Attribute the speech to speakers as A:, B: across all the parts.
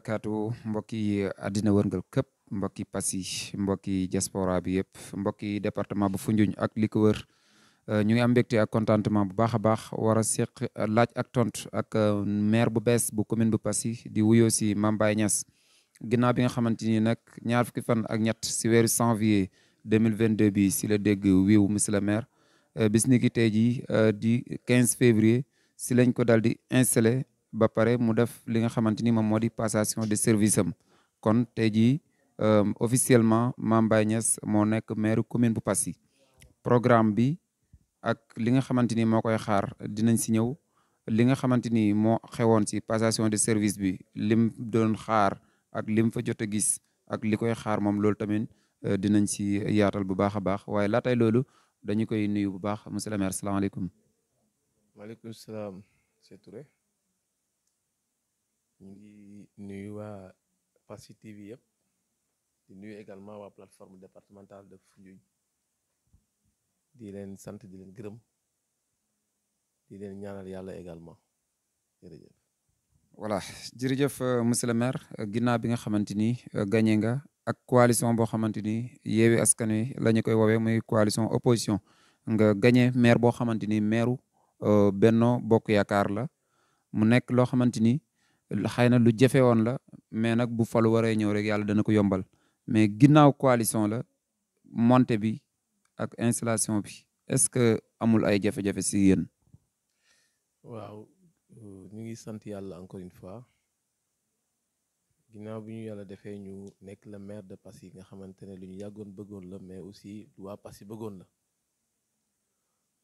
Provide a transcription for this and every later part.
A: barakaatu mbokki àddina wërngal këpp mbokki Passy mbokki diaspora bi yëpp mbokki département bu Foundiougne ak li ko wër ñu ngi am mbégte ak contentement bu baax a baax war a seq laaj ak tontu ak maire bu bees bu commune bu Passy di wuyoo si Mame Baye Niass ginnaaw bi nga xamante ni nag ñaar fukki fan ak ñett si weeru janvier 2022 bi si la dégg wiiw monsieur le maire bis ni ki tey jii di 15 février si lañ ko dal di installé ba pare mu def li nga xamante ni moom moo di passation de service am kon tey jii officiellement Mame Baye Niass moo nekk maire commune bu Passy programme bi ak li nga xamante ni moo koy xaar dinañ si ñëw li nga xamante ni moo xewoon si passation de service bi lim doon xaar ak lim fa jot a gis ak li koy xaar moom loolu tamit dinañ si yaatal bu baax a baax waaye laatay loolu dañu koy nuyu bu baax monsieur le maire salaamaaleykum.
B: maaleykum salaam Cheikh Touré ñu ngi nuyu waa Passy TV yëpp di nuyu également waa plateforme départementale de Foundiougne di leen sant di leen gërëm di leen ñaanal yàlla également jërëjëf.
A: voilà jërëjëf monsieur le maire ginnaaw bi nga xamante ni gagné nga ak coalition boo xamante ni Yewwi Askan Wi la ñu koy woowee muy coalition opposition nga gagné maire boo xamante ni maireu Benno Bokk Yaakaar la mu nekk loo xamante ni xëy na lu jafe woon la mais nag bu falu waree ñëw rek yàlla dana ko yombal mais ginnaaw coalition la montée bi ak installation bi est-ce que amul ay jafe-jafe si yéen.
B: waaw ñu ngi sant yàlla encore une fois ginnaaw bi ñu yàlla defee ñu nekk le maire de Passy nga xamante ne lu ñu yàggoon bëggoon la mais aussi lu waa Passy bëggoon la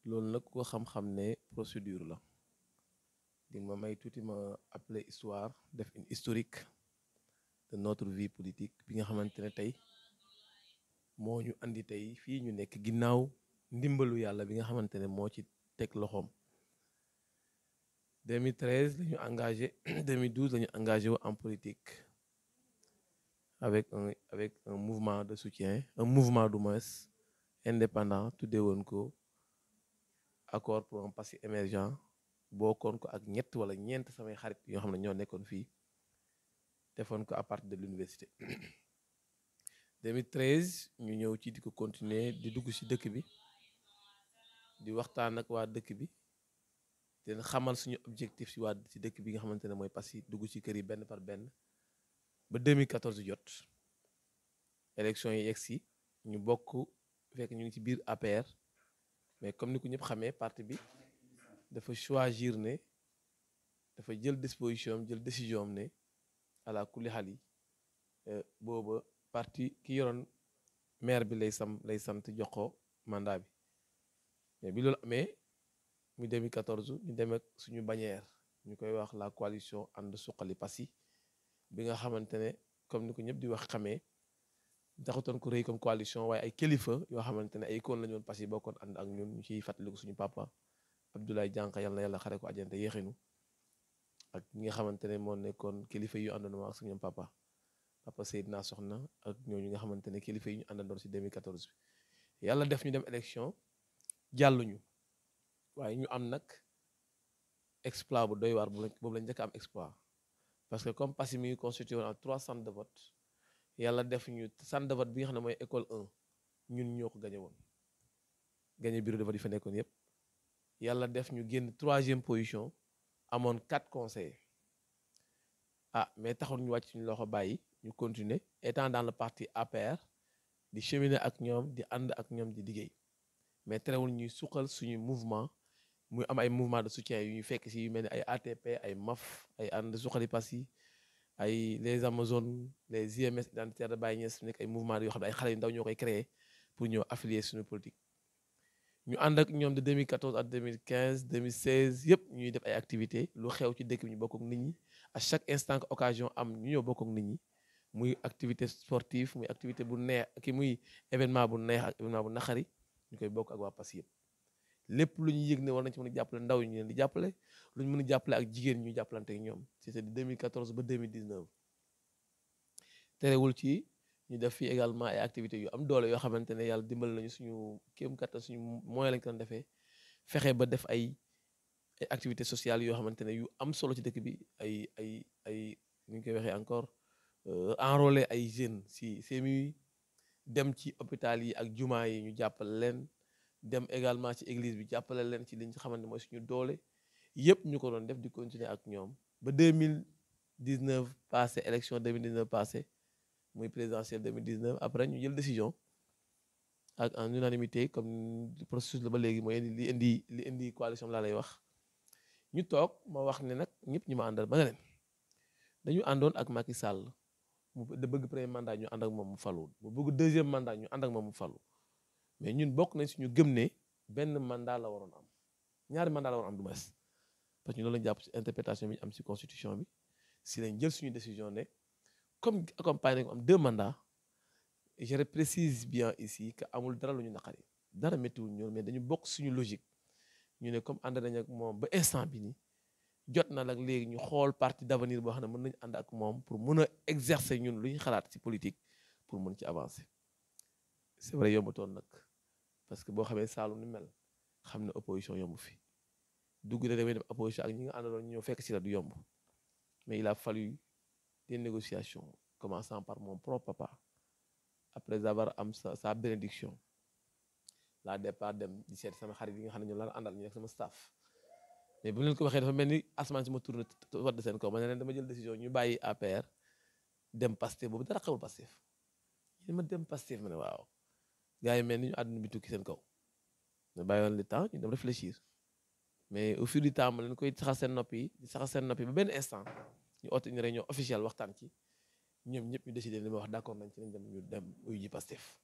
B: loolu nag ko xam-xam ne procédure la di ma may tuuti ma appelé histoire def une historique de notre vie politique bi nga xamante ne tey moo ñu andi tey fii ñu nekk ginnaaw ndimbalu yàlla bi nga xamante ne moo ci teg loxoom 2013 la ñu engagé 2012 la ñu engagé wu en politique avec un mouvement de soutien un mouvement du moins indépendant tuddee woon ko accord pour un Passy émergent bokkoon ko ak ñett wala ñeent samay xarit yoo xam ne ñoo nekkoon fii defoon ko à partir de l'université 2013 ñu ñëw ci di ko continuer di dugg ci dëkk bi di waxtaan ak waa dëkk bi te xamal suñu objectif ci dëkk bi nga xamante ne mooy Passy dugg ci kër yi benn par benn ba 2014 jot élection yi yegsi ñu bokk fekk ñu ngi ci biir APR mais comme ni ko ñëpp xamee parti bi dafa choisir ne dafa jël disposition jël décision am ne ala kulli xal yi booba parti ki yoroon maire bi lay sant jox ko mandat bi mais bi loolu amee muy 2014 ñu dem ak suñu bannière ñu koy wax la coalition ànd suqali Passy bi nga xamante ne comme ni ko ñëpp di wax xamee taxutoon ko rëy comme coalition waaye ay kilifa yoo xamante ne ay icône la ñu woon Passy bokkoon ànd ak ñun ñu ciy fàttaliku suñu papa Abdoulaye Dianka yàlla na yàlla xare ko àjjante yéexinu ak ñi nga xamante ne moo nekkoon kilifa yu àndoon ak suñu papa Seydina Soxna ak ñooñu nga xamante ne kilifa yi ñu àndandoon si 2014 bi yàlla def ñu dem élection jàlluñu waaye ñu am nag exploit bu doy waar boobu lañ njëkk am exploit parce que comme Passy mi ngi constitué woon en 3 centres de vote yàlla def ñu centre de vote bi nga xam ne mooy école 1 ñun ñoo ko gañe woon gañe bureau de vote yi fa nekkoon yépp yàlla def ñu génn 3e position amoon 4 conseillers mais taxul ñu wàcc suñu loxo bàyyi ñu continuer étant dans le parti APR di cheminer ak ñoom di ànd ak ñoom di liggéey mais terewul ñuy suqal suñu mouvement muy am ay mouvement de soutien yu ñu fekk si yu mel ni ay ATP ay MAF ay ànd suqali Passy ay les Amazones les IMS identitaires de Baye Niass nekk ay mouvement yoo xam ne ay xale yu ndaw ñoo koy créer pour ñëw affilier suñu politique ñu ànd ak ñoom de 2014 à 2015 2016 yëpp ñuy def ay activités lu xew ci dëkk bi ñu bokk ak nit ñi à chaque instant que occasion am ñu ñëw bokk ak nit ñi muy activité sportive muy activité bu neex ki muy événement bu neex ak événement bu naqari ñu koy bokk ak waa Passy yëpp lépp lu ñu yëg ne war nañ ci mën a jàppale ndaw ñu leen di jàppale lu ñu mën a jàppale ak jigéen ñu jàppalante ak ñoom c'était de 2014 ba 2019 terewul ci ñu def fii également ay activités yu am doole yoo xamante ne yàlla dimbal nañu suñu kéem kattan suñu moyen lañ ko doon defee fexe ba def ay activités sociales yoo xamante ne yu am solo ci dëkk bi ay ni ñu koy waxee encore enrôler ay jeunes si CMU dem ci hôpital yi ak jumaa yi ñu jàppale leen dem également ci église bi jàppale leen ci li ñu xamante mooy suñu doole yëpp ñu ko doon def di continuer ak ñoom ba 2019 passé élection 2019 passé muy présidentielle 2019 après ñu jël décision ak en unanimité comme processus la ba léegi mooy li indi coalition laa lay wax ñu toog ma wax ne nag ñëpp ñu ma àndal ba nga leen dañu àndoon ak Macky Sall mu da bëgg premier mandat ñu ànd ak moom mu falu mu bëgg deuxième mandat ñu ànd ak moom mu falu mais ñun bokk nañ suñu gëm ne benn mandat la waroon am ñaari mandat la waroon am du moins parce que ñu loolu lañ jàpp ci interprétation bi ñu am ci constitution bi si lañ jël suñu décision ne comme accompagné ko am 2 mandats je précise bien ici que amul dara lu ñu naqari dara méttiwul ñoom mais dañu bokk suñu logique ñu ne comme ànd nañ ak moom ba instant bi nii jot na nag léegi ñu xool parti d'avenir boo xam ne mën nañu ànd ak moom pour mën a exercer ñun lu ñu xalaat ci politique pour mën ci avancer c'est vrai yombutoon nag parce que boo xamee Saalum ni mel xam ne opposition yomb fi dugg na demee dem opposition ak ñi nga àndaloon ñu ñëw fekk ci la du yomb mais il a fallu des négociations commençant par mon propre papa après avoir am sa bénédiction la départ dem di seet sama xarit yi nga xam ne ñoom la àndal ñu nekk sama staff mais bu leen ko waxee dafa mel ni asamaan si ma tourné wadd seen kaw ma ne leen dama jël décision ñu bàyyi APR dem Pastef boobu dara xewul Pastef ñu ma dem Pastef ma ne waaw gars yi mel ni ñu àdduna bi tukki seen kaw ma bàyyi woon le temps ñu dem réfléchir mais au fil du temps ma leen koy saxal seen nopp yi di saxal seen nopp yi ba benn instant ñu oote une réunion officielle waxtaan ci ñoom ñëpp ñu décidé li ma wax d'accord nañ ci lañ dem ñu dem uyu ji Pastef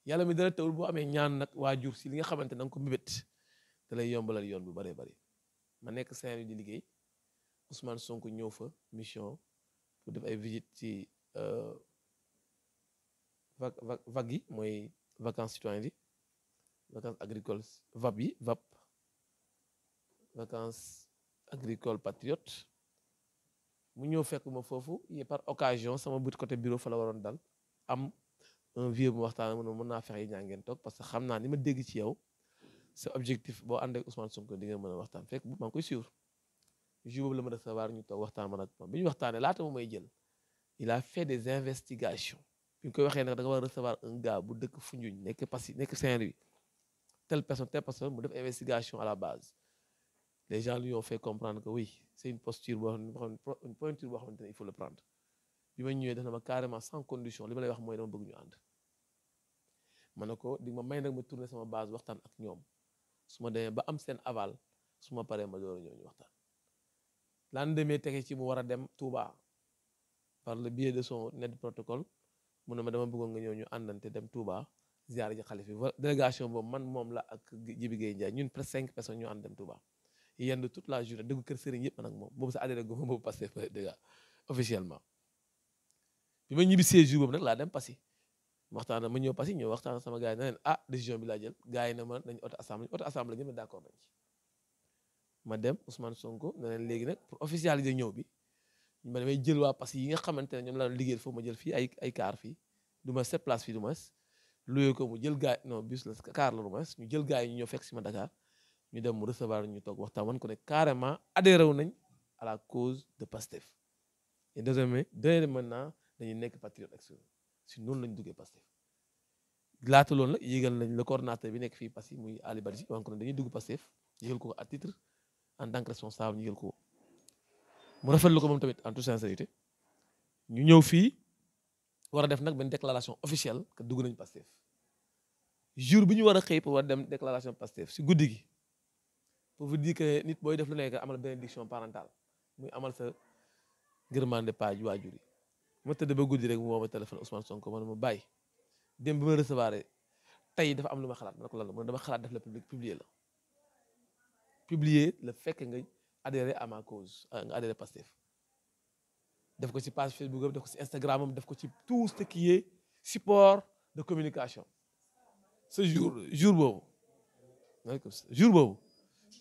B: yàlla mi dara tawul boo amee ñaan nag waajur si li nga xamante na nga ko mbébét da lay yombalal yoon bu bëree bëri ma nekk Saint-Louis di liggéey Ousmane Sonko ñëw fa mission pour def ay visite ci vague yi mooy vacances citoyennes yi vacances agricoles VAP vacances agricoles patriotes mu ñëw fekk ma foofu yi par occasion sama but côté bureau fa la waroon dal am un vieux bu waxtaan mën naa fexe yi ñaa ngeen toog parce que xam naa ni ma dégg ci yow sa objectif boo ànd ak Ousmane Sonko di nga mën a waxtaan fekk bu maa ngi koy suivre jour boobu la ma recevoir ñu toog waxtaan man ak moom bi ñu waxtaanee laata mu may jël il a fait des investigations bi ñu koy waxee nag da nga war a recevoir un gars bu dëkk Foundiougne nekk Passy nekk Saint-Louis telle personne mu def investigation à la base les gens lui ont fait comprendre que oui c'est une posture boo xam ne une pointure boo xamante ne il faut le prendre bi ma ñëwee def na ma carrément sans condition li ma lay wax mooy dama bëgg ñu ànd ma ne ko di ma may nag ma tourner sama base waxtaan ak ñoom su ma demee ba am seen aval su ma paree ma door a ñëw ñu waxtaan lan demee tege ci mu war a dem Touba par le biais de son aide protocole mu ne ma dama bëggoon nga ñëw ñu àndante dem Touba ziar ji xalif bi délégation boobu man moom la ak Jibi Gueye Ndiaye ñun presque 5 personnes ñu ànd dem Touba yendu toute la journée déggu kër sëriñ yëpp man ak moom boobu sa adhéré gu ma boobu passé déjà officiellement bi ma ñibbi 16 jours boobu nag laa dem Passy waxtaan ma ñëw Passy ñëw waxtaan sama gars yi na leen décision bi laa jël gars yi ne ma nañ auto assemblée ñëpp d'accord nañ ci ma dem Ousmane Sonko ne leen léegi nag pour officialiser ñëw bi ma damay jël waa Passy yi nga xamante ne ñoom laa doon liggéeyal foofu ma jël fii ay car fii du ma 7 places fii du moins loué ko mu jël gars non bus la car la du moins ñu jël gars yi ñu ñëw fekk si ma Dakar ñu dem mu recevoir ñu toog waxtaan wan ko ne carrément adhéré wu nañ à la cause de Pastef et désormais maintenant dañuy nekk patriote extérieur si noonu lañ duggee Pastef laata loolu nag yégal nañ le coordonnateur bi nekk fii Passy muy Ali Badji wan ko ne dañuy dugg Pastef yégal ko à titre en tant que responsable ñu yégal ko mu rafetlu ko moom tamit en toute sincérité ñu ñëw fii war a def nag benn déclaration officielle que dugg nañ Pastef jour bi ñu war a xëy pour war dem déclaration Pastef si guddi gi pour vous dire que nit booy def lu nekk amal bénédiction parentale muy amal sa ngërmande page waajur yi ma tëdd ba guddi rek mu woo ma téléphone Ousmane Sonko ma ne ma bàyyi dem bi ma recevoir tey dafa am lu ma xalaat ma ne ko lan la mu ne dama xalaat def la publier le fekk nga adhérer à ma cause nga adhérer Pastef def ko ci page Facebook am def ko ci Instagram am def ko ci tout ce qui est support de communication ce jour boobu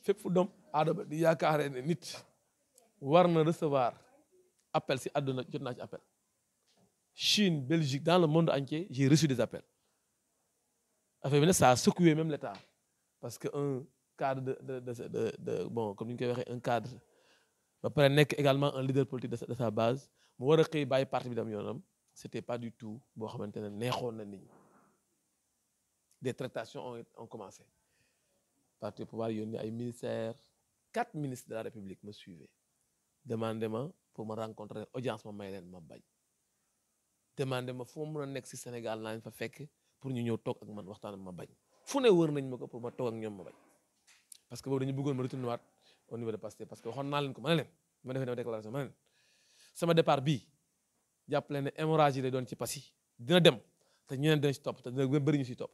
B: fépp fu doom aadama di yaakaaree ne nit war na recevoir appel si àdduna jot naa ci appel Chine Belgique dans le monde entier j'ai reçu des appels affaire bi nag ça a secoué même l'État parce que un cadre de bon comme ni ñu koy waxee un cadre ba pare nekk également un leader politique de sa base mu war a xëy bàyyi parti bi dem yoonam c'était pas du tout boo xamante ne neexoon na nit ñi. Des tractations ont commencé parti au pouvoir yónni ay ministères 4 ministres de la République me suivaient demandé ma pour ma rencontrer audience ma may leen ma bañ demandé ma fu ma mën a nekk si Sénégal naa leen fa fekk pour ñu ñëw toog ak man waxtaan ma bañ fu ne wër nañ ma ko pour ma toog ak ñoom ma bañ parce que boobu dañu bëggoon ma retourner waat au niveau de Pastef parce que waxoon naa leen ko ma ne leen ma defee ne déclaration ma ne leen sama départ bii jàpp leen ne hémorragie lay doon ci Passy dina dem te ñeneen dina ci topp te dina bëri ñu si topp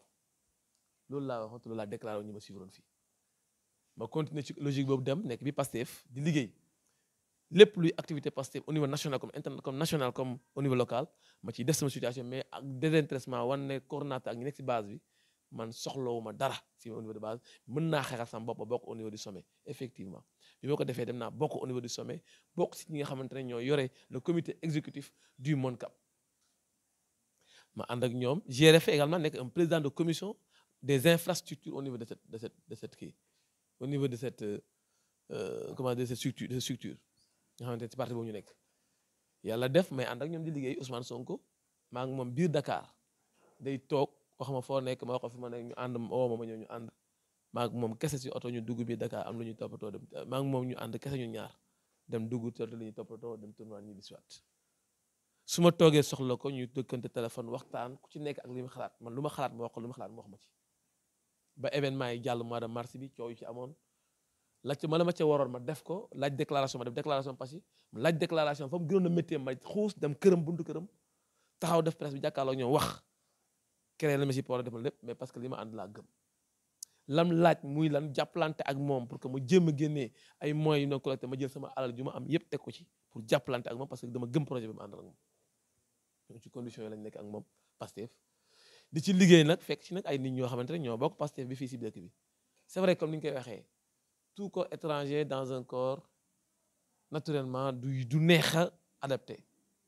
B: loolu laa waxoon te loolu laa déclaré wu ñu ma suivroon fii ma continuer ci logique boobu dem nekk bi Pastef di liggéey lépp luy activité Pastef au niveau national comme international comme national comme au niveau local ma ciy def sama situation mais ak désintéressement wan ne coordonnateur ak ñi nekk si base bi man soxlawuma dara si au niveau de base mën naa xeexal sama bopp ba bokk au niveau du sommet effectivement bi ma ko defee dem naa bokk au niveau du sommet bokk si ñi nga xamante ne ñoo yore le comité exécutif du MONCAP ma ànd ak ñoom j'ai fait également nekk un président de commission des infrastructures au niveau de cette kii au niveau de cette comment dire cette structure nga xamante ne ci parti boobu ñu nekk yàlla def may ànd ak ñoom di liggéey Ousmane Sonko maa ngi moom biir Dakar day toog wax ma foo nekk ma wax ko fi ma nekk ñu ànd woo ma ñëw ñu ànd maa ngi moom kese si oto ñu dugg biir Dakar am lu ñu toppatoo dem maa ngi moom ñu ànd kese ñu ñaar dem dugg te li ñu toppatoo dem tournoir ñu bisiwaat su ma toogee soxla ko ñu dëkkante téléphone waxtaan ku ci nekk ak li mu xalaat man lu ma xalaat ma wax ko lu ma xalaat ma wax ma ci ba événement yi jàll mois de mars bi coow yu ci amoon laajte ma la ma ca waroon ma def ko laaj déclaration ma def déclaration Passy laaj déclaration fa mu gënoon a méttee ma xuus dem këram buntu këram taxaw def presse bi jàkkaarloo ñoom wax créé la ma si problème defal lépp mais parce que li ma ànd laa gëm lam laaj muy lan jàppalante ak moom pour que ma jéem a génnee ay moyens yu no collecté ma jël sama alal ju ma am yépp teg ko ci pour jàppalante ak moom parce que dama gëm projet bi ma àndal ak moom donc ci conditions yi lañ nekk ak moom Pastef di ci liggéey nag fekk ci nag ay nit ñoo xamante ne ñoo bokk Pastef bi fii si dëkk bi c'est vrai comme ni ñu koy waxee tout corps étranger dans un corps naturellement du neex a adapté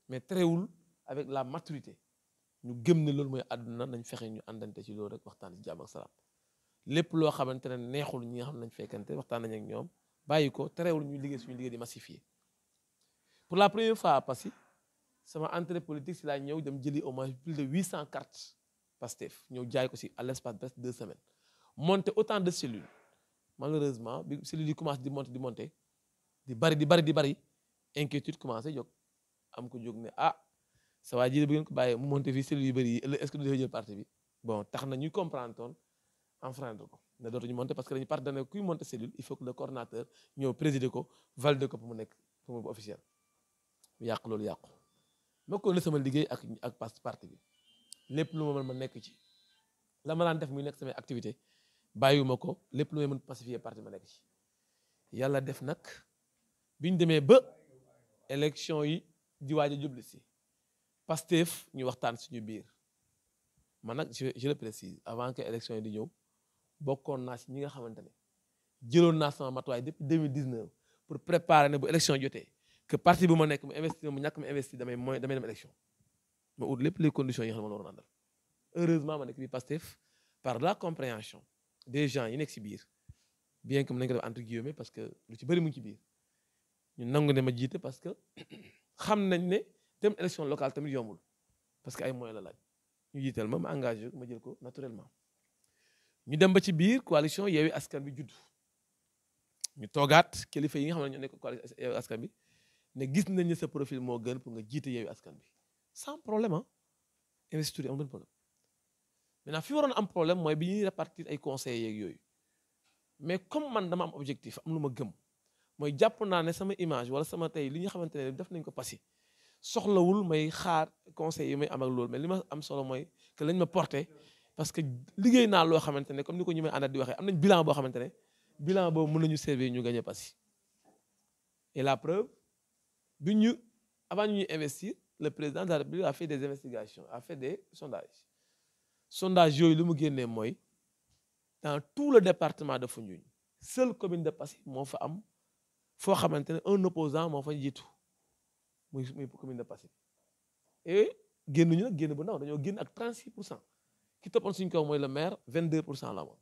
B: mais terewul avec la maturité ñu gëm ne loolu mooy àdduna nañ fexe ñu àndante ci loolu rek waxtaan ci jàmm ak salaam lépp loo xamante ne neexul ñi nga xam ne nañ fekkante waxtaan nañ ak ñoom bàyyi ko terewul ñu liggéey suñu liggéey di massifier pour la première fois Passy sama entrée politique si laa ñëw dem jëli au moins plus de 800 cartes Pastef ñëw jaay ko si à l'espace presque 2 semaines monter autant de cellules malheureusement bi cellules yi commencé di monter di bari inquiétude commencé jóg am ko jóg ne sa waa ji bu ngeen ko bàyyee mu monter fii cellules yu bëri yi est-ce que du dafa jël parti bi bon tax na ñuy comprendre toon enfreindre ko ne dootuñu monter parce que dañu part dane kuy monter cellule il faut que le coordonnateur ñëw présider ko valider ko pour mu nekk pour mu officiel mu yàqu loolu yàqu ma ko ne sama liggéey ak parti bi lépp lu ma mën ma nekk ci la ma daan def muy nekk samay activité bàyyiwuma ko lépp lu may mën pacifier parti ma nekk ci yàlla def nag bi ñu demee ba élection yi di waaj a jubli si Pastef ñu waxtaan suñu biir man nag je le précise avant que élection yi di ñëw bokkoon naa si ñi nga xamante ne jëloon naa sama matuwaay depuis 2019 pour préparer ne bu élection jotee que parti bu ma nekk mu investir mu ñàkk mu investir damay dem élection ma ut lépp les conditions yi nga xam ne ma waroon àndal heureusement ma nekk bi Pastef par la compréhension des gens yi nekk si biir bien que mu nañ ko def entre guillemets parce que lu ci bëri mu ngi ci biir ñu nangu ne ma jiite parce que xam nañ ne dem élection locale tamit yombul parce que ay moyens la laaj ñu jiital ma engagé ma jël ko naturellement ñu dem ba ci biir coalition Yewwi Askan Wi judd ñu toogaat kilifa yi nga xam ne ñoo nekk coalition Yewwi Askan Wi ne gis nañ ne sa profil moo gën pour nga jiite Yewwi Askan Wi sans problème investiture yi am benn problème maintenant fi waroon am problème mooy bi ñuy répartir ay conseils yeeg yooyu mais comme man dama am objectif am lu ma gëm mooy jàpp naa ne sama image wala sama tey li nga xamante ne def nañ ko Passy soxlawul may xaar conseils yi may am ak loolu mais li ma am solo mooy que lañ ma porté parce que liggéey naa loo xamante ne comme ni ko ñu may àndat di waxee am nañ bilan boo xamante ne bilan boobu mën nañu servir ñu gagné Passy et la preuve bi ñu avant ñuy investir le président de la République a fait des investigations a fait des sondages yooyu lu mu génnee mooy dans tout le département de Foundiougne seule commune de Passy moo fa am foo xamante ne un opposant moo fa jiitu muy commune de Passy et génnuñu nag génn bu ndaw dañoo génn ak 36% ki toppoon suñu kaw mooy le maire 22% la moom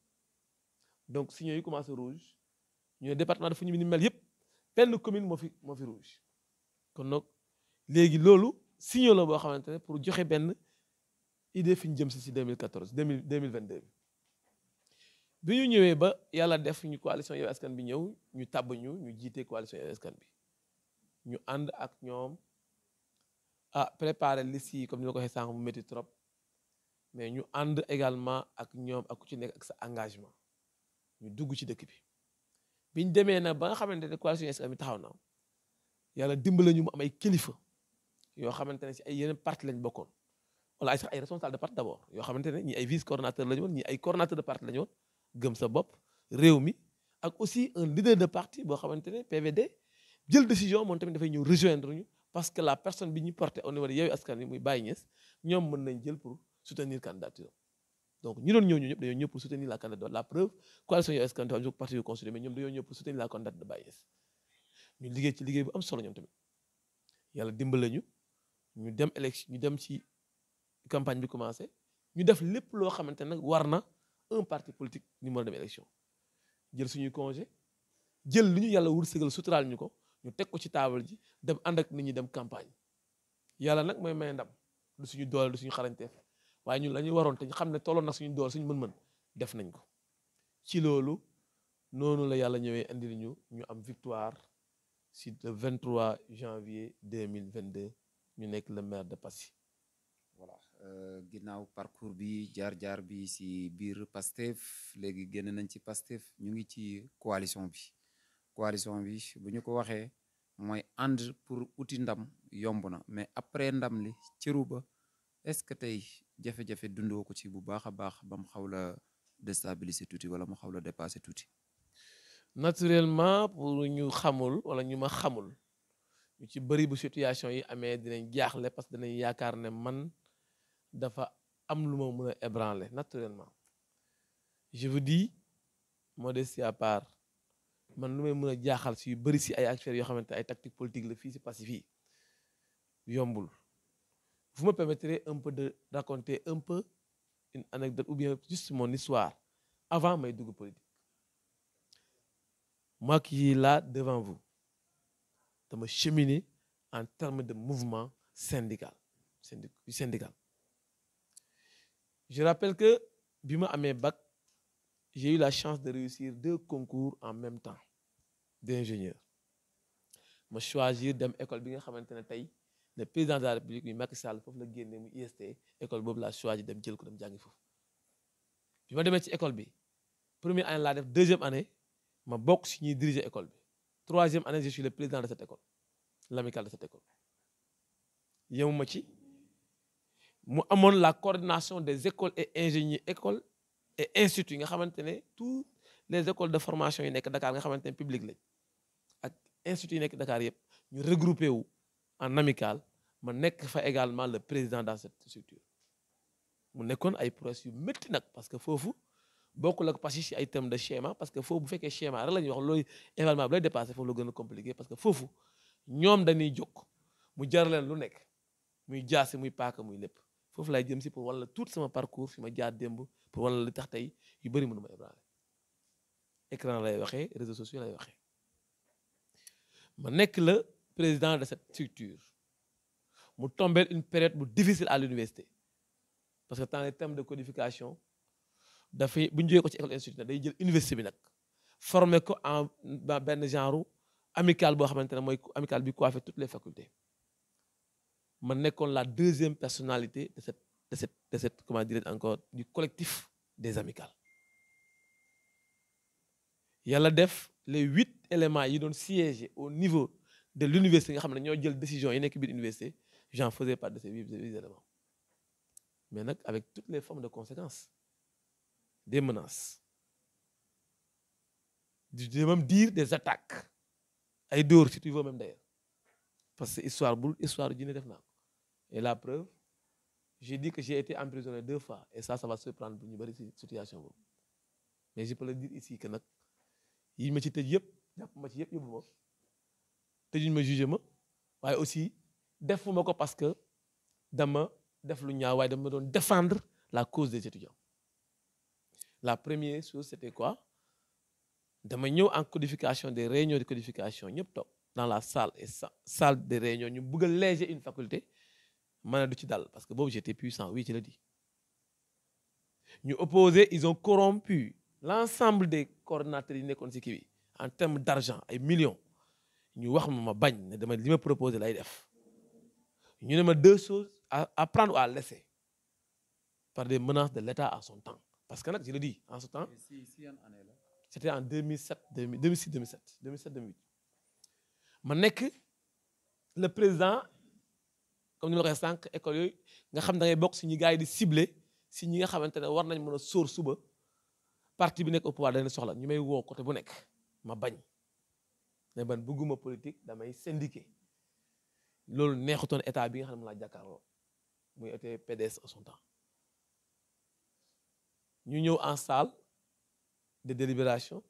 B: donc signaux yi commencé rouge ñu ne département de Foundiougne ni mel yëpp benn commune moo fi rouge kon nag léegi loolu signal la boo xamante ne pour joxe benn idée fi ñu jëm si 2014 2022 bi ñu ñëwee ba yàlla def ñu coalition Yewwi Askan bi ñëw ñu tàbb ñu jiite coalition Yewwi Askan bi ñu ànd ak ñoom préparer liste yi comme ni ma ko waxee sànq mu métti trop mais ñu ànd également ak ñoom ak ku ci nekk ak sa engagement ñu dugg ci dëkk bi biñ demee nag ba nga xamante ne coalition Yewwi Askan bi taxaw na yàlla dimbale ñu mu am ay kilifa yoo xamante ne si ay yeneen parti lañ bokkoon wala ay sax ay responsable de parti d'abord yoo xamante ne ñi ay vice coordonnateur lañu woon ñi ay coordonnateur de parti lañu woon gëm sa bopp réew mi ak aussi un leader de parti boo xamante ne PVD jël décision moom tamit dafay ñëw rejoindre ñu parce que la personne bi ñu porté au niveau de Yewwi Askan Wi muy Baye Niass ñoom mën nañ jël pour soutenir candidature donc ñi doon ñëw ñu ñëpp dañoo ñëw pour soutenir la candidature la preuve coalition Yewwi Askan Wi am parti yu constitué mais ñoom dañoo ñëw pour soutenir la candidature de Baye Niass ñu liggéey ci liggéey bu am solo ñoom tamit yàlla dimbale ñu dem élection ñu dem ci campagne bi commencé ñu def lépp loo xamante nag war na un parti politique ni mën a dem élection jël suñuy congé jël li ñu yàlla wërsëgal suturaal ñu ko ñu teg ko ci table ji dem ànd ak nit ñi dem campagne yàlla nag mooy may ndam du suñu doole du suñu xarañteef waaye ñun la ñuy waroon te ñu xam ne tolloon nag suñu doole suñu mën-mën def nañ ko ci loolu noonu la yàlla ñëwee indil ñu am victoire si le 23 janvier 2022 ñu nekk le maire de Passy.
A: voilà ginnaaw parcours bi jaar-jaar bi si biir Pastef léegi génn nañ ci Pastef ñu ngi ci coalition bi bu ñu ko waxee mooy ànd pour uti ndam yomb na mais après ndam li cëru ba est-ce que tey jafe-jafe dundoo ko ci bu baax a baax ba mu xaw la déstabiliser tuuti wala mu xaw la dépasser tuuti.
B: naturellement pour ñu xamul wala ñu ma xamul ñu ci bëri bu situation yi amee dinañ jaaxle parce que dinañ yaakaar ne man dafa am lu ma mën a ébranler naturellement je vous dis modestie à part man lu may mën a jaaxal si yu bëri si ay affaires yoo xamante ay tactique politique la fii si Passy fii yombul. Vous me permettrez un peu de raconter un peu une anecdote ou bien juste mon histoire avant may dugg politique. Moi qui est là devant vous dama cheminer en termes de mouvement syndical. Je rappelle que bi ma amee bac j'ai eu la chance de réussir 2 concours en même temps d'ingénieur ma choisir dem école bi nga xamante ne tey le président de la République muy Macky Sall foofu la génne mu IST école boobu laa choisir dem jël ko dem jàngi foofu bi ma demee ci école bi première année laa def deuxième année ma bokk si ñuy diriger école bi troisième année je suis le président de cette école l'amicale de cette école yemuma ci mu amoon la coordination des écoles et ingénieurs écoles et instituts yi nga xamante ne tous les écoles de formation yi nekk Dakar nga xamante ne public lañ ak instituts yi nekk Dakar yëpp ñu regroupé wu en amical ma nekk fa également le président dans cette structure mu nekkoon ay processus yu métti nag parce que foofu bokkul ak Passy si ay termes de schéma parce que foofu bu fekkee schéma rek la ñuy wax looy évaluement bi lay dépassé foofu la gën a compliqué parce que foofu ñoom dañuy jóg mu jar leen lu nekk muy jaasi muy paaka muy lépp foofu lay jëm si pour wala tout sama parcours fi ma jaar démb pour wala li tax tey yu bëri mënu ma ébranler écran lay waxee réseaux sociaux lay waxee ma nekk le président de cette structure mu tombé une période bu difficile à l'université parce que dans les termes de codification dafay bu ñu jógee ko ci école institut day jël université bi nag formé ko en benn genre amical boo xamante ne mooy amical bi coiffé toutes les facultés ma nekkoon la deuxième personnalité de cette comment dirais-je encore du collectif des amicales yàlla def les 8 éléments yi doon siéger au niveau de l'université nga xam ne ñoo jël décision yi nekk biir université j'en faisais part de ces 8 éléments mais nag avec toutes les formes de conséquences des menaces je vais même dire des attaques ay dóor si tu veux même d'ailleurs parce que histoire dina def naa ko et la preuve j'ai dit que j'ai été emprisonné 2 fois et ça va surprendre bu ñu bëri si situation boobu mais je peux le dire ici que nag yi ma ci tëj yëpp jàpp ma ci yëpp yóbbu ma tëjuñ ma jugé ma waaye aussi defuma ko parce que dama def lu ñaaw waaye dama doon défendre la cause des étudiants la première chose c'était quoi dama ñëw en codification des réunions de codification ñëpp toog dans la salle et salle de réunion ñu bëgg a léger une faculté ma ne du ci dal parce que boobu j'étais puissant oui ci la di ñu opposé ils ont corrompu l'ensemble des coordonnateurs yi nekkoon ci kii bi en termes d'argent ay millions ñu wax ma bañ ne dama li ma proposé lay def ñu ne ma deux choses à prendre ou à laisser par des menaces de l'État à son temps parce que nag je le dis en ce temps c'était en 2007 2006 2007 2008 ma nekk le président comme ni ma la waxee sànq école yooyu nga xam da ngay bokk si ñi gars yi di ciblé si ñi nga xamante ne war nañ mën a sóor suba parti bi nekk au pouvoir dañ soxla ñu may woo côté bu nekk ma bañ ne ban bëgguma politique damay syndiqué loolu neexutoon état bi nga xam ne mu laa jàkkaarloo muy été PDS à son temps ñu ñëw en salle de délibération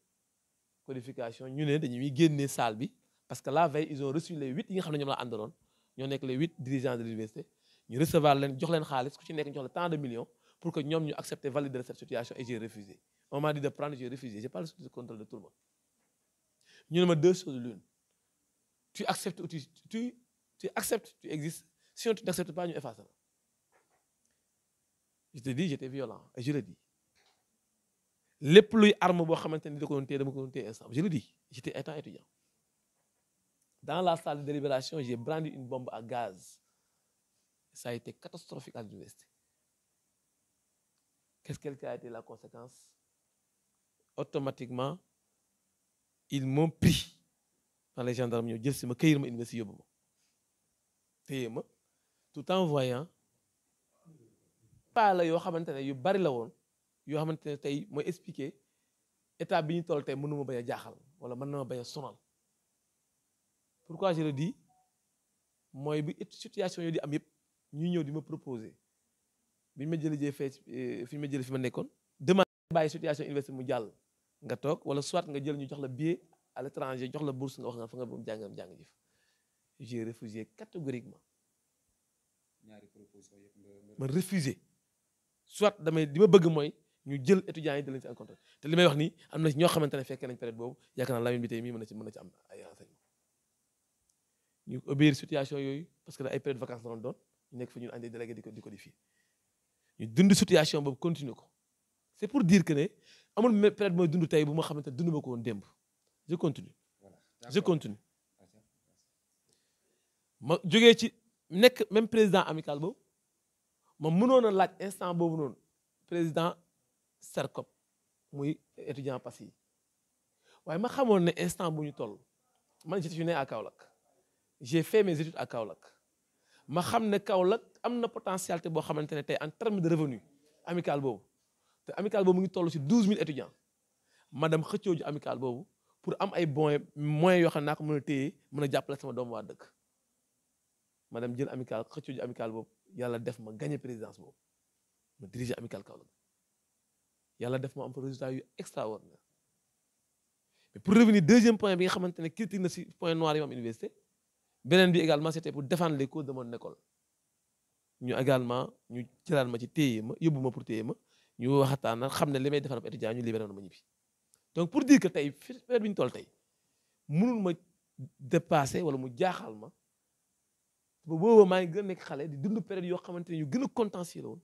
B: codification ñu ne dañuy génnee salle bi parce que la veille ils ont reçu les 8 yi nga xam ne ñoom la àndaloon ñoo nekk les 8 dirigeants de l'université ñu recevoir leen jox leen xaalis ku ci nekk ñu jox la tant de millions pour que ñoom ñu accepter valider cette situation et j'ai refusé on m'a dit de prendre j'ai refusé j'ai pas le contrôle de tout le monde ñu ne ma deux choses l'une tu acceptes ou tu acceptes tu existes sinon tu n'acceptes pas ñu effacer la je te dis j'étais violent et je le dis lépp luy arme boo xamante ni da ko doon téye dama ko doon téye instant je le dis j'étais étant étudiant dans la salle de délibération j'ai brandi une bombe à gaz ça a été catastrophique à l'université qu'est-ce qui a été la conséquence automatiquement ils m'ont pris par les gendarmes ñoo jël si ma këyir ma université yóbbu ma téye ma tout en voyant pas la yoo xamante ne yu bari la woon yoo xamante ne tey mooy expliquer état bi ñu toll tey mënuma bañ a jaaxal wala mën na ma bañ a sonal pourquoi je le dis mooy bi situation yooyu di am yëpp ñuy ñëw di ma proposer bi ñu ma jëlee fee fi ñu ma jëlee fi ma nekkoon demande bàyyi situation université mu jàll nga toog wala soit nga jël ñu jox la billet à l'étranger jox la bourse nga wax nga fa nga bëgg jàng jëf j'ai refusé catégoriquement
A: ñaari proposition yëpp
B: ma refusé soit damay li ma bëgg mooy ñu jël étudiants yi di leen ci en compte te li may wax nii am na ñoo xamante ne fekkee nañ période boobu yaakaar naa Lamine bi tey mii mën na ci am ay renseignements ñu obéir situation yooyu parce que ay période vacances la doon ñu nekk fa ñun andi délégué di codifier ñu dund situation boobu continuer ko c'est pour dire que ne amul période mooy dund tey bu ma xamante ne dund ma ko woon démb je continue je continue ma jógee ci nekk même président amical boobu ma mënoon a laaj instant boobu noonu président Sercop muy étudiant Passy yi waaye ma xamoon ne instant bu ñu toll man je suis né à Kaolack j'ai fait mes études à Kaolack ma xam ne Kaolack am na potentialité boo xamante ne tey en termes de revenu amical boobu te amical boobu mu ngi toll ci 12000 étudiants ma dem xëccoo ju amical boobu pour am ay moyens yoo xam ne naa ko mën a téye mën a jàppale sama doomu waa dëkk ma dem jël amical xëccoo ju amical boobu yàlla def ma gagné présidence boobu ma diriger amical Kaolack yàlla def ma am fa résultat yu extraordinaire mais pour revenir deuxième point bi nga xamante ne critique na ci point noir yi am université beneen bi également c'était pour défendre les causes de mon école ñu également ñu jëlaat ma ci téye ma yóbbu ma pour téye ma ñu waxtaan xam ne li may defar ab étudiant ñu libéré na ma ñibbi donc pour dire que tey période bi ñu toll tey mënul ma dépasser wala mu jaaxal ma ba booba maa ngi gën a nekk xale di dund période yoo xamante ne yu gën a contentieux la woon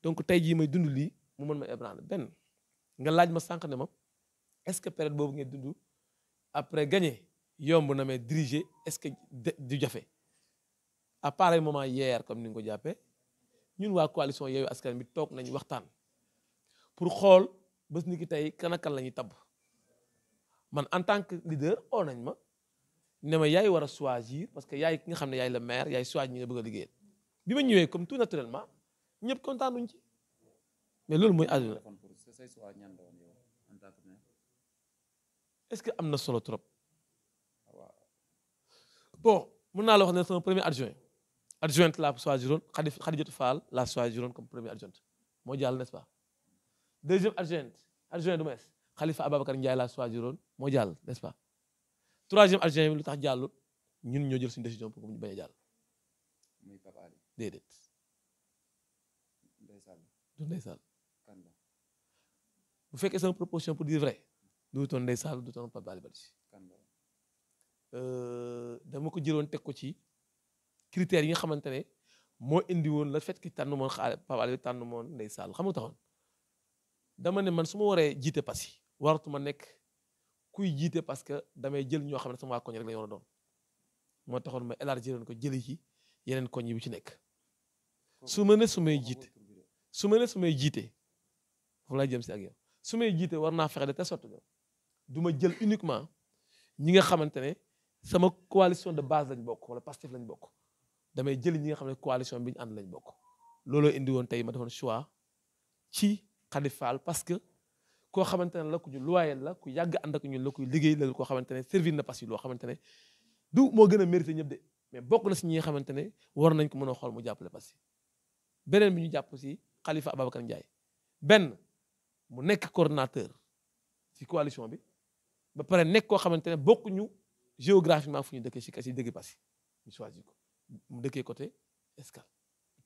B: donc tey jii may dund lii mu mën ma ébranler benn nga laaj ma sànq ne ma est-ce que période boobu ngeen dund après gagné yomb na mais diriger est-ce que du jafe à pareil moment hier comme ni nga ko jàppee ñun waa coalition Yewwi Askan Wi toog nañ waxtaan pour xool bés ni ki tey kan ak kan la ñuy tabb man en tant que leader oo nañ ma ne ma yaay war a choisir parce que yaay ki nga xam ne yaay le maire yaay choisir ñi nga bëgg a liggéeyal bi ma ñëwee comme tout naturellement ñëpp kontaan nuñ ci mais loolu mooy àdduna est-ce que am na solo trop bon mën naa la wax ne sama premier adjointe la choisiroon Khadijatou Fall la choisiroon comme premier adjointe moo jàll n'est-ce pas deuxième adjoint du moins Khalifa Ababacar Ndiaye la choisiroon moo jàll n'est-ce pas troisième adjoint bi lu tax jàllut ñun ñoo jël suñu décision pour ñu bañ a jàll
A: muy Papa Ali
B: déedéet
A: ndeysaan
B: du ndeysaan bu fekkee sama proposition pour dire vrai duutoon Ndeye Sall duutoon Pape Bali Badji. dama ko jëloon teg ko ci critères yi nga xamante ne moo indi woon la fait que tànn moon Pape Bali tànn moon Ndeye Sall xam nga taxoon dama ne man su ma waree jiite Passy waratuma nekk kuy jiite parce que damay jël ñoo xam ne sama waa koñ rek la ñu war a doon moo taxoon ma élargir woon ko jëli ci yeneen koñ yi bu ci nekk su ma ne su may jiite foofu laa jëm si ak yow su may jiite war naa fexe de telle sorte que du ma jël uniquement ñi nga xamante ne sama coalition de base lañ bokk wala Pastef lañ bokk damay jëli ñi nga xam ne coalition bi ñu ànd lañ bokk looloo indi woon tey ma defoon choix ci Khady Fall parce que koo xamante ne la ku ñu loyal la ku yàgg ànd ak ñun la kuy liggéey la koo xamante ne servir na Passy loo xamante ne du moo gën a mérité ñëpp de mais bokk na si ñi nga xamante ne war nañ ko mën a xool mu jàppale Passy beneen bi ñu jàpp si Khalifa Ababacar Ndiaye benn mu nekk coordonnateur ci coalition bi ba pare nekk koo xamante ne bokkuñu géographiquement fu ñu dëkkee si dëkk Passy ñu choisir ko mu dëkkee côté Escale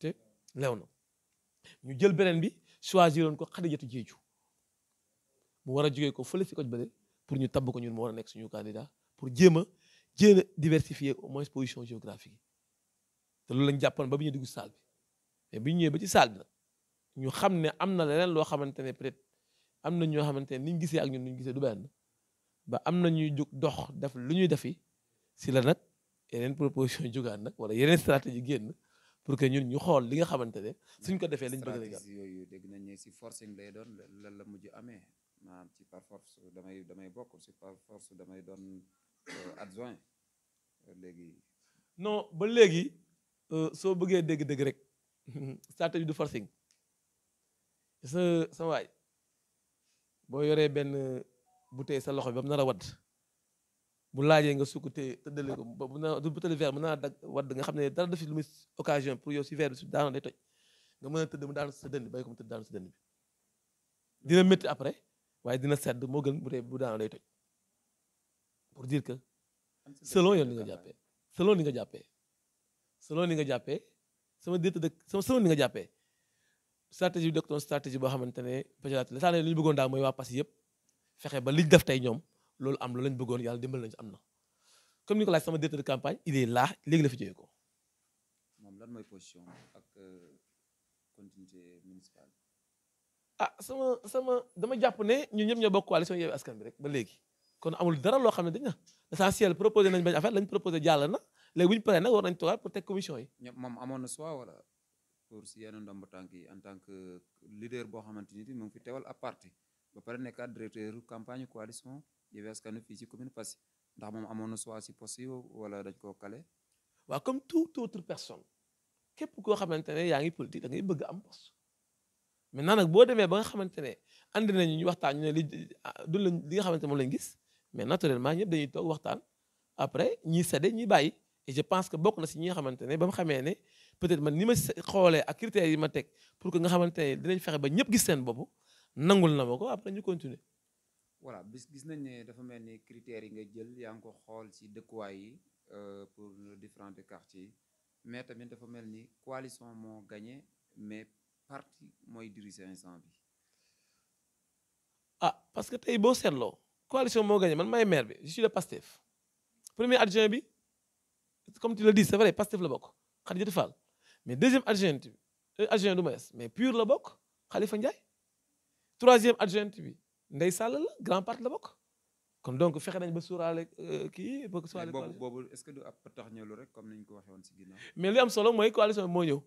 B: te Léona ñu jël beneen bi choisir woon ko Khadijatou Diédhiou mu war a jógee ko fële si ko bële pour ñu tabb ko ñun mu war a nekk suñu candidat pour jéem a diversifier au moins position géographique yi te loolu lañ jàppoon ba bi ñu dugg salle bi mais bi ñu ñëwee ba ci salle bi nag ñu xam ne am na leneen loo xamante ne peut-être am na ñoo xamante ne ni ñu gisee ak ñun ni ñu gisee du benn ba am na ñuy jóg dox def lu ñuy defi si la nag yeneen proposition jógaan nag wala yeneen stratégie génn pour que ñun ñu xool li nga xamante ne suñ ko defee lañ bëgg la
A: stratégie yooyu dégg nañ ne si forcing lay doon lan la mujj amee maanaam ci par force damay bokk si par force damay doon adjoint léegi.
B: non ba léegi soo bëggee dégg-dégg rek stratégie du forcing sa waay boo yoree benn bouteille sa loxo bi ba mu nar a wadd bu laajee nga sukk te tëddale ko bu na du bouteille verre mën naa dag wadd nga xam ne dara defi lu muy occasion pour yow si verre bi su daanoo day toj nga mën a tëdd mu daanu sa dënn bay ko mu tëdd daanu sa dënn bi dina métti après waaye dina sedd moo gën bouteille bu daanoo day toj pour dire que selon yow ni nga jàppee selon ni nga jàppee sama déet dëkk selon ni nga jàppee stratégie bi doktoon stratégie boo xamante ne peut-être li ñu bëggoon daal mooy waa Passy yëpp fexe ba liñ def tey ñoom loolu am loolu lañ bëggoon yàlla dimbal nañu am na comme ni ko laaj sama directeur de campagne il est là léegi la fi jógee ko.
A: moom lan mooy position ak continuité municipale.
B: sama dama jàpp ne ñun ñëpp ñoo bokk coalition Yewwi Askan Wi rek ba léegi kon amul dara loo xam ne dañ na l'essentiel proposé nañ bañ affaire lañ proposé jàll na léegi bu ñu paree nag war nañ toogaat pour teg commission yi.
A: ñoom moom amoon na choix wala pour si yenn ndomb tànk yi en tant que leader boo xamante ni mu ngi fi teewal ab parti ba pare nekkaat directeur campagne coalition Yewwi Askan Wi fii ci commune Passy ndax moom amoon na choix si poste yi wala dañ koo kale.
B: waaw comme toute autre personne képp koo xamante ne yaa ngi politique da ngay bëgg am poste maintenant nag boo demee ba nga xamante ne andi nañu ñu waxtaan ñu ne du lañ li nga xamante moom lañ gis mais naturellement ñëpp dañuy toog waxtaan après ñi sedde ñi bàyyi et je pense que bokk na si ñi nga xamante ne ba mu xamee ne peut-être man ni ma xoolee ak critères yi ma teg pour que nga xamante ne dinañ fexe ba ñëpp gis seen bopp nangul na ma ko après ñu continuer.
A: voilà gis nañ ne dafa mel ni critères yi nga jël yaa ngi ko xool ci dëkkuwaay yi pour différents quartiers yi mais tamit dafa mel ni coalition moo gagné mais parti mooy diriger instant bi.
B: parce que tey boo seetloo coalition moo gagné man maay maire bi je suis le Pastef premier adjoint bi comme tu le dis c'est vrai Pastef la bokk Khadijatou Fall mais deuxième adjoint bi adjoint du moins mais PUR la bokk Khalifa Ndiaye troisième adjoint bi Ndeye Sall la grand parti la bokk kon donc fexe nañ ba suuraale kii ba suuraale
A: boobu est-ce que du ab tax ñëwlu rek comme niñ ko waxee woon ci ginnaaw.
B: mais li am solo mooy coalition bi moo ñëw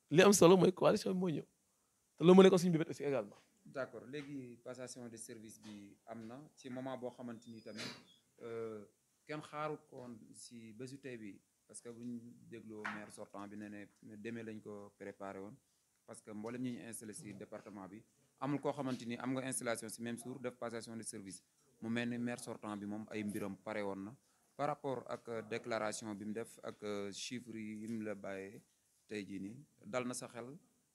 B: li am solo mooy coalition bi moo ñëw te loolu mu nekkoon suñu bébét aussi également.
A: d'accord léegi passation de service bi am na ci moment boo xamante ni tamit kenn xaarut koon si bésu tey bi parce que bu ñu dégloo maire sortant bi ne demee lañ ko préparé woon parce que mboolem ñi ñu installé si département bi amul koo xamante ni am nga installation si même jour def passation de service mu mel ni maire sortant bi moom ay mbiram pare woon na par rapport ak déclaration bi mu def ak chiffres yi mu la bàyyee tey jii nii dal na sa xel.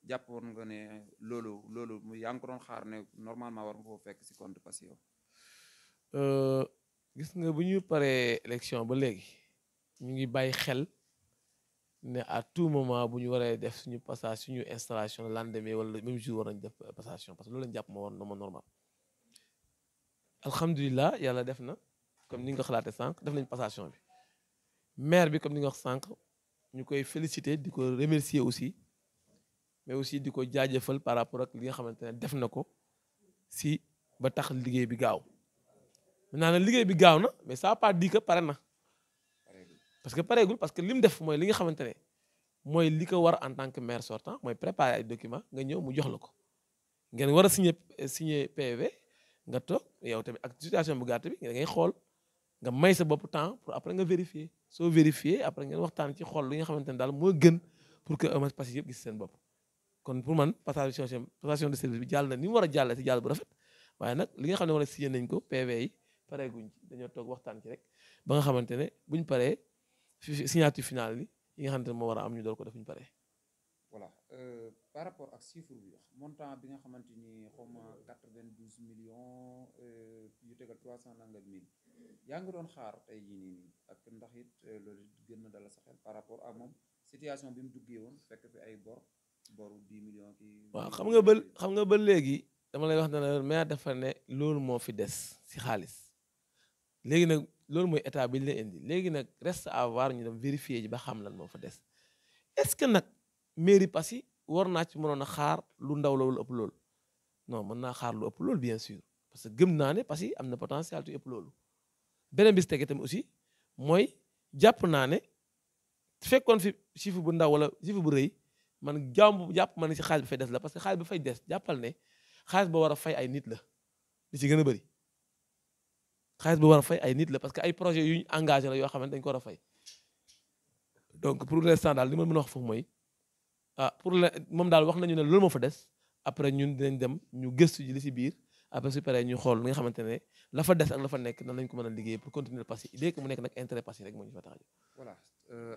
A: jàppoon nga ne loolu yaa ngi ko doon xaar ne normalement war nga koo fekk si compte Passy yow.
B: gis nga bu ñu paree élection ba léegi ñu ngi bàyyi xel ne à tout moment bu ñu waree def suñu passage suñu installation lendemain wala même jour war nañ def passation parce que loolu lañ jàpp moo normal alhamdulilah yàlla def na comme ni nga ko xalaatee sànq def nañ passation bi maire bi comme ni nga wax sànq ñu koy féliciter di ko remercier aussi mais aussi di ko jaajëfal par rapport ak li nga xamante ne def na ko si ba tax liggéey bi gaaw maintenant nag liggéey bi gaaw na mais ça veut pas dire que pare na parce que pareegul parce que li mu def mooy li nga xamante ne mooy li ko war en tant que maire sortant mooy préparer ay documents nga ñëw mu jox la ko ngeen war a signer PV nga toog yow tamit ak situation bu gàtt bi da ngay xool nga may sa bopp temps pour après nga vérifier soo vérifier après ngeen waxtaan ci xool li nga xamante ne daal moo gën pour que passé yëpp gis seen bopp kon pour man passation de service bi jàll na ni mu war a jàllee si jàll bu rafet waaye nag li nga xam ne war a signé nañ ko PV yi pareeguñ ci dañoo toog waxtaan ci rek ba nga xamante ne buñ paree signature finale yi nga xamante ne moo war a am ñu door ko def buñ paree.
A: voilà par rapport ak chiffre bi montant bi nga xamante ni xaw ma 92 millions yu tegal 300 nangam mille yaa ngi doon xaar tey jii nii ak ndax it loolu gën na dala sa xel par rapport ak moom situation bi mu duggee woon fekk fi ay boru 10 millions kii.
B: waaw xam nga ba léegi dama lay wax ne la maire dafa ne loolu moo fi des si xaalis léegi nag loolu mooy état bi ñu la indi léegi nag reste à voir ñu dem vérifier ji ba xam lan moo fa des est-ce que nag mairie Passy war naa ci mënoon a xaar lu ndaw la wala ëpp loolu non mën naa xaar lu ëpp loolu bien sûr parce que gëm naa ne Passy am na potentialité ëpp loolu beneen bis tege tamit aussi mooy jàpp naa ne fekkoon fi chiffre bu ndaw wala chiffre bu rëy man jàpp ma ne si xaalis bi fay des la parce que xaalis bi fay des jàppal ne xaalis ba war a fay ay nit la li ci gën a bëri xaalis ba war a fay ay nit la parce que ay projets yu ñu engagé la yoo xamante dañ ko war a fay donc pour l'instant daal li ma mën a wax foofu mooy pour le moom daal wax nañu ne loolu moo fa des après ñun dinañ dem ñu gëstu ji li si biir après su paree ñu xool li nga xamante ne la fa des ak la fa nekk nan lañ ko mën a liggéey pour continuer Passy idée que mu nekk nag intérêt Passy rek moo ñu fa tax a jóg.
A: voilà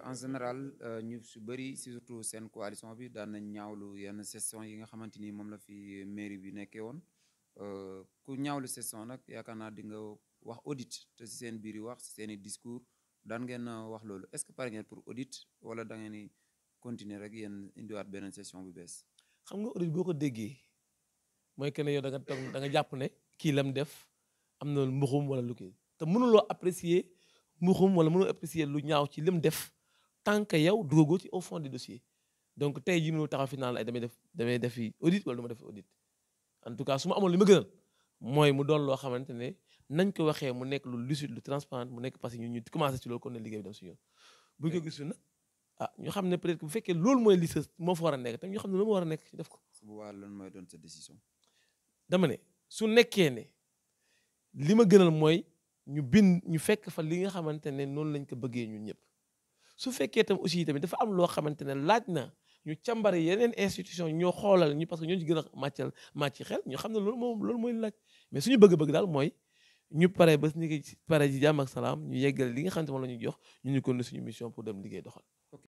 A: en général ñu su bëri surtout seen coalition bi daan nañ ñaawlu yenn session yi nga xamante ni moom la fi mairie bi nekkee woon ku ñaawlu session nag yaakaar naa di nga wax audit te si seen biir yi wax si seen i discours daan ngeen wax loolu est-ce que pare ngeen pour audit wala da ngeen ni continuer rek yéen indiwaat beneen session bu bees.
B: xam nga audit boo ko déggee mooy que ne yow da nga toog da nga jàpp ne kii lam def am na mbuxum wala lu kii te mënuloo apprécier mbuxum wala mënuloo apprécier lu ñaaw ci lim def tant que yow duggagoo ci au fond du dossier donc tey jii mënul taxaw fi naan ay damay def fi audit wala du ma def audit en tout cas su ma amoon li ma gënal mooy mu doon loo xamante ne nañ ko waxee mu nekk lu lucide lu transparent mu nekk parce que ñun ñu commencé ci loolu kon ne liggéey bi dem si yoon bu ñu ko gisul nag ñu xam ne peut-être que bu fekkee loolu mooy li sa moo fa war a nekk tam ñu xam ne loolu moo war a nekk ci def ko.
A: su boobaa lan mooy doon sa décision.
B: dama ne su nekkee ne li ma gënal mooy ñu fekk fa li nga xamante ne noonu lañ ko bëggee ñun ñëpp su fekkee tam aussi tamit dafa am loo xamante ne laaj na ñu càmbari yeneen institution ñoo xoolal ñu parce que ñoo ci gën a màcc xel ñu xam ne loolu mooy laaj mais suñu bëgg-bëgg daal mooy ñu pare ba ñu pare ji jàmm ak salaam ñu yeggal li nga xamante moom la ñuy jox ñu continuer suñu mission pour dem liggéey doxal.